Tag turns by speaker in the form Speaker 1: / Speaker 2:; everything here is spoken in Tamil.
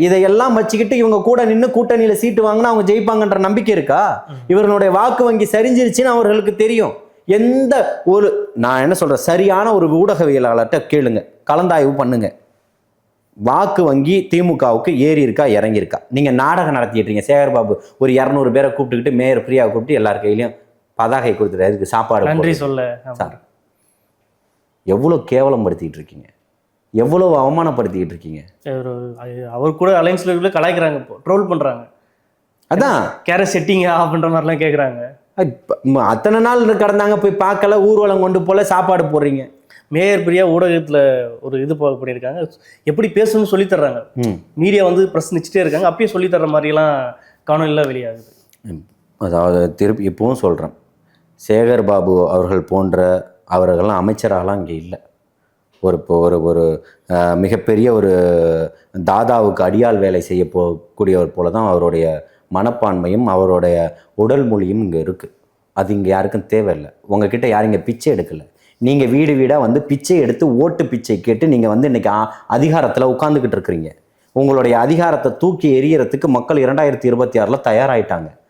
Speaker 1: இதையெல்லாம் வச்சுக்கிட்டு இவங்க கூட நின்று கூட்டணியில சீட்டு வாங்கினா அவங்க ஜெயிப்பாங்கன்ற நம்பிக்கை இருக்கா? இவர்களுடைய வாக்கு வங்கி சரிஞ்சிருச்சுன்னு அவர்களுக்கு தெரியும். எந்த ஒரு நான் என்ன சொல்றேன், சரியான ஒரு ஊடகவியலாளர்கிட்ட கேளுங்க, கலந்தாய்வு பண்ணுங்க. வாக்கு வங்கி திமுகவுக்கு ஏறி இருக்கா இறங்கி இருக்கா? நீங்க நாடகம் நடத்திட்டு இருக்கீங்க. சேகர்பாபு ஒரு 200 பேரை கூப்பிட்டுக்கிட்டு மேயர் பிரியாவை கூப்பிட்டு எல்லார் கையிலையும் பதாகை கொடுத்துட்டு அதுக்கு சாப்பாடு
Speaker 2: நன்றி சொல்ல
Speaker 1: சார், எவ்வளவு கேவலப்படுத்திட்டு இருக்கீங்க, எவ்வளவு அவமானப்படுத்திக்கிட்டு இருக்கீங்க.
Speaker 2: அவர் கூட அலைன்ஸ்ல கலாய்க்கிறாங்க, ட்ரோல் பண்றாங்க. அதான் கேரட் செட்டிங்க அப்படின்ற மாதிரிலாம் கேட்குறாங்க.
Speaker 1: அத்தனை நாள் கடந்தாங்க, போய் பார்க்கல, ஊர்வலம் கொண்டு போல, சாப்பாடு போடுறீங்க.
Speaker 2: மேயர் பிரியா ஊடகத்தில் ஒரு இது பண்ணியிருக்காங்க, எப்படி பேசணும்னு சொல்லி தர்றாங்க. மீடியா வந்து பிரஸ் நிச்சுட்டே இருக்காங்க, அப்பயே சொல்லி தர்ற மாதிரிலாம் காணொலிலாம் வெளியாகுது.
Speaker 1: அதாவது திருப்பி இப்பவும் சொல்கிறேன், சேகர்பாபு அவர்கள் போன்ற அவர்கள்லாம் அமைச்சராகலாம் இங்கே இல்லை. ஒரு ஒரு மிகப்பெரிய ஒரு தாதாவுக்கு அடியாள் வேலை செய்ய போகக்கூடியவர் போல தான் அவருடைய மனப்பான்மையும் அவருடைய உடல் மொழியும் இங்கே இருக்குது. அது இங்கே யாருக்கும் தேவையில்லை. உங்ககிட்ட யாரும் இங்கே பிச்சை எடுக்கலை. நீங்கள் வீடு வீடாக வந்து பிச்சை எடுத்து ஓட்டு பிச்சை கேட்டு நீங்கள் வந்து இன்றைக்கி அதிகாரத்தில் உட்காந்துக்கிட்டு இருக்கிறீங்க. உங்களுடைய அதிகாரத்தை தூக்கி எறியறதுக்கு மக்கள் 2026 தயாராகிட்டாங்க.